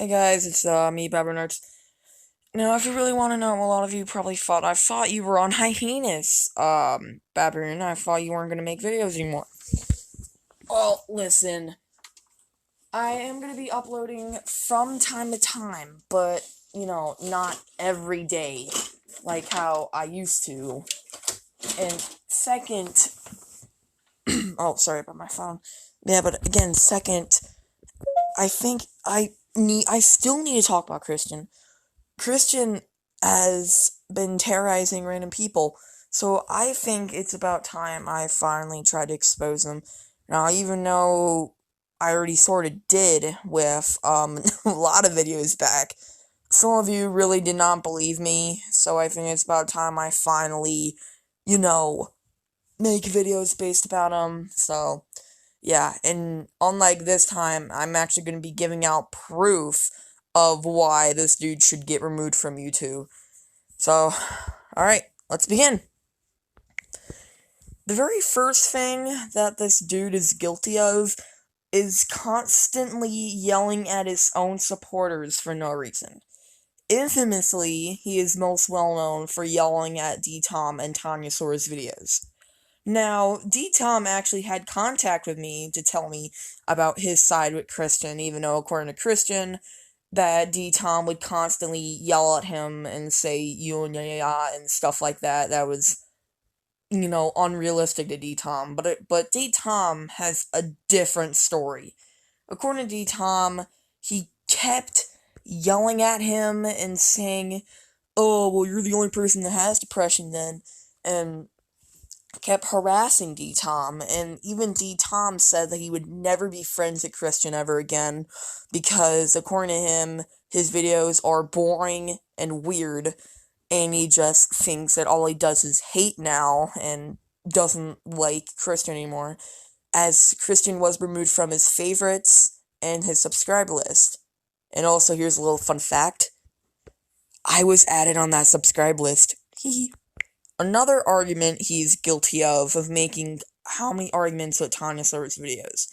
Hey guys, it's me, Nerds. Now, if you really want to know, a lot of you probably I thought you were on hiatus, Babern. I thought you weren't gonna make videos anymore. Well, listen, I am gonna be uploading from time to time, but not every day, like how I used to. And second, oh, sorry about my phone. Yeah, but again, second, I think I still need to talk about Christian. Christian has been terrorizing random people, so I think it's about time I finally try to expose him. Now, even though I already sort of did with a lot of videos back, some of you really did not believe me, so I think it's about time I finally, you know, make videos based about him. So, yeah, and unlike this time, I'm actually going to be giving out proof of why this dude should get removed from YouTube. So, alright, let's begin. The very first thing that this dude is guilty of is constantly yelling at his own supporters for no reason. Infamously, he is most well known for yelling at D-Tom and Tanya Sora's videos. Now, D-Tom actually had contact with me to tell me about his side with Christian, even though, according to Christian, that D-Tom would constantly yell at him and say, you and and stuff like that. That was, unrealistic to D-Tom. But D-Tom has a different story. According to D-Tom, he kept yelling at him and saying, oh, well, you're the only person that has depression then, and kept harassing D-Tom, and even D-Tom said that he would never be friends with Christian ever again, because, according to him, his videos are boring and weird, and he just thinks that all he does is hate now, and doesn't like Christian anymore, as Christian was removed from his favorites and his subscribe list. And also, here's a little fun fact, I was added on that subscribe list. Hee. Another argument he's guilty of making how many arguments with Tanya Slur's videos.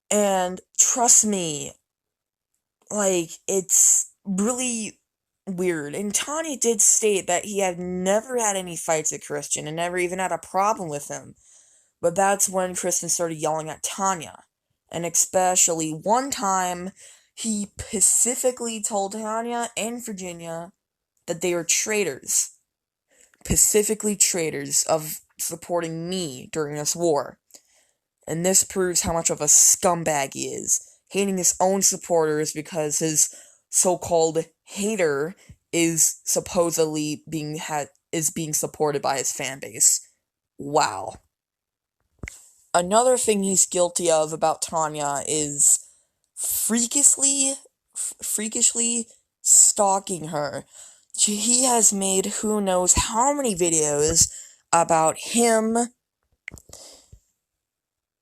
And trust me, it's really weird. And Tanya did state that he had never had any fights with Christian and never even had a problem with him. But that's when Christian started yelling at Tanya. And especially one time, he specifically told Tanya and Virginia that they were traitors. Specifically traitors of supporting me during this war. And this proves how much of a scumbag he is, hating his own supporters because his so-called hater is supposedly being supported by his fan base. Wow. Another thing he's guilty of about Tanya is freakishly stalking her. He has made who knows how many videos about him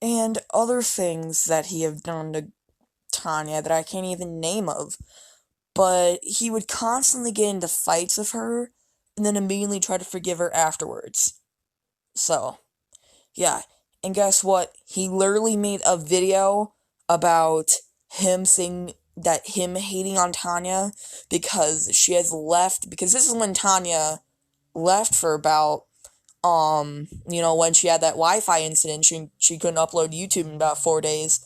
and other things that he have done to Tanya that I can't even name of. But he would constantly get into fights with her and then immediately try to forgive her afterwards. So, yeah. And guess what? He literally made a video about him saying that him hating on Tanya because she has left, because this is when Tanya left for about, when she had that Wi-Fi incident, she couldn't upload YouTube in about 4 days.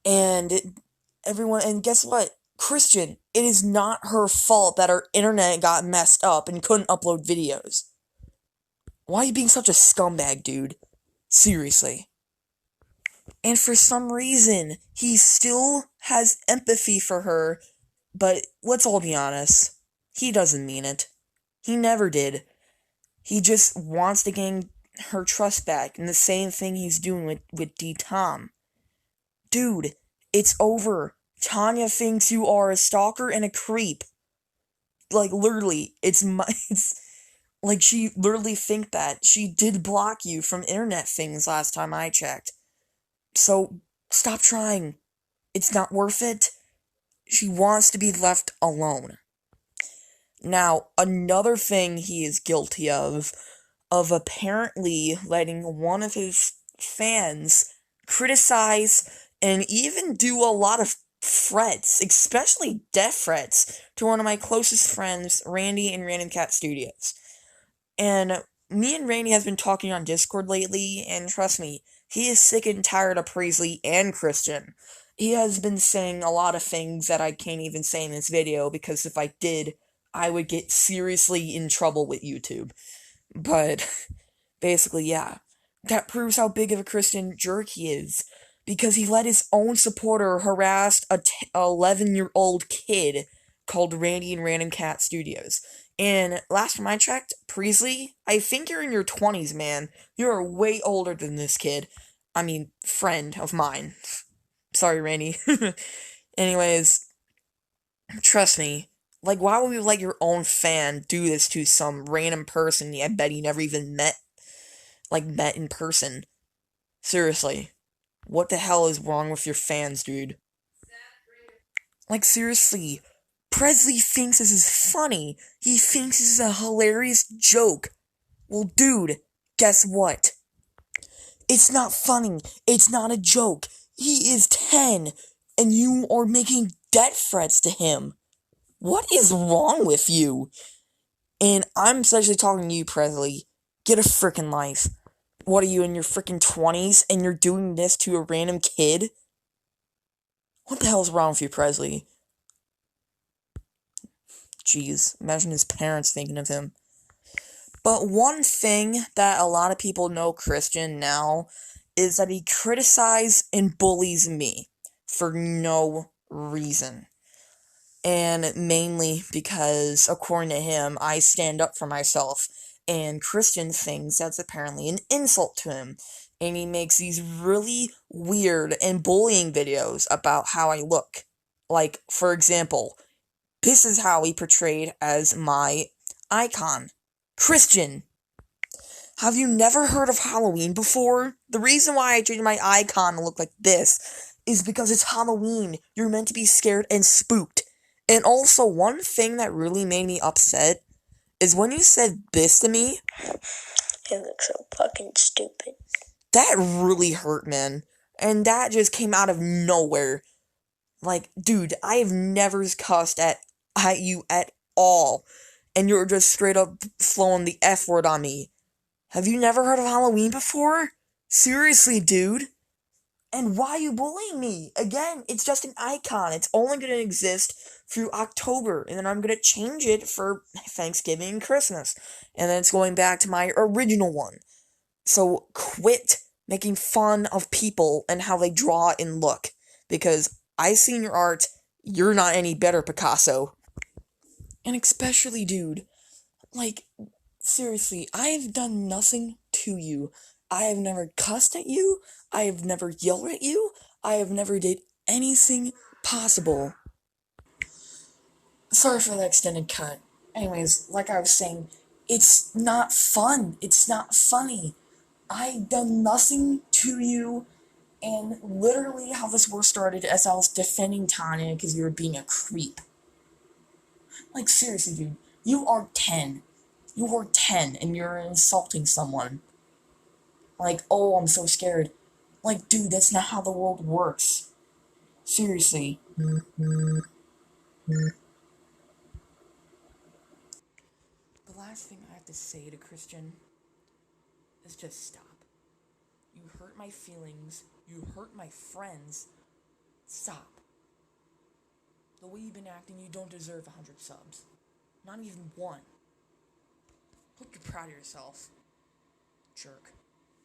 And and guess what? Christian, it is not her fault that her internet got messed up and couldn't upload videos. Why are you being such a scumbag, dude? Seriously. And for some reason, he still has empathy for her, but let's all be honest, he doesn't mean it. He never did. He just wants to gain her trust back, and the same thing he's doing with D-Tom. Dude, it's over. Tanya thinks you are a stalker and a creep. Literally, it's she literally think that. She did block you from internet things last time I checked. So, stop trying. It's not worth it. She wants to be left alone. Now, another thing he is guilty of apparently letting one of his fans criticize and even do a lot of threats, especially death threats, to one of my closest friends, Randy in Random Cat Studios. And me and Randy have been talking on Discord lately, and trust me, he is sick and tired of Presley and Christian. He has been saying a lot of things that I can't even say in this video, because if I did, I would get seriously in trouble with YouTube. But, basically, yeah. That proves how big of a Christian jerk he is. Because he let his own supporter harass a 11-year-old kid called Randy in Random Cat Studios. And last time I checked, Presley, I think you're in your 20s, man. You're way older than this kid. I mean, friend of mine. Sorry, Randy. Anyways, trust me. Like, why would you let your own fan do this to some random person I bet he never even met in person? Seriously. What the hell is wrong with your fans, dude? Like, seriously. Presley thinks this is funny. He thinks this is a hilarious joke. Well, dude, guess what? It's not funny. It's not a joke. He is 10, and you are making death threats to him. What is wrong with you? And I'm especially talking to you, Presley. Get a frickin' life. What are you, in your frickin' 20s, and you're doing this to a random kid? What the hell is wrong with you, Presley? Jeez, imagine his parents thinking of him. But one thing that a lot of people know Christian now is that he criticizes and bullies me for no reason. And mainly because, according to him, I stand up for myself, and Christian thinks that's apparently an insult to him. And he makes these really weird and bullying videos about how I look. Like, for example, this is how he portrayed as my icon. Christian, have you never heard of Halloween before? The reason why I changed my icon to look like this is because it's Halloween. You're meant to be scared and spooked. And also, one thing that really made me upset is when you said this to me. You look so fucking stupid. That really hurt, man. And that just came out of nowhere. Like, dude, I have never cussed at you at all. And you're just straight up flowing the F word on me. Have you never heard of Halloween before? Seriously, dude. And why are you bullying me? Again, it's just an icon. It's only gonna exist through October. And then I'm gonna change it for Thanksgiving and Christmas. And then it's going back to my original one. So quit making fun of people and how they draw and look. Because I've seen your art. You're not any better, Picasso. And especially, dude, like, seriously, I have done nothing to you. I have never cussed at you. I have never yelled at you. I have never did anything possible. Sorry for the extended cut. Anyways, like I was saying, it's not fun. It's not funny. I've done nothing to you, and literally how this war started as I was defending Tanya because you were being a creep. Like, seriously, dude, you are 10. You are 10, and you're insulting someone. Like, oh, I'm so scared. Like, dude, that's not how the world works. Seriously. The last thing I have to say to Christian is just stop. You hurt my feelings. You hurt my friends. Stop. The way you've been acting, you don't deserve 100 subs. Not even one. Hope you're proud of yourself. Jerk.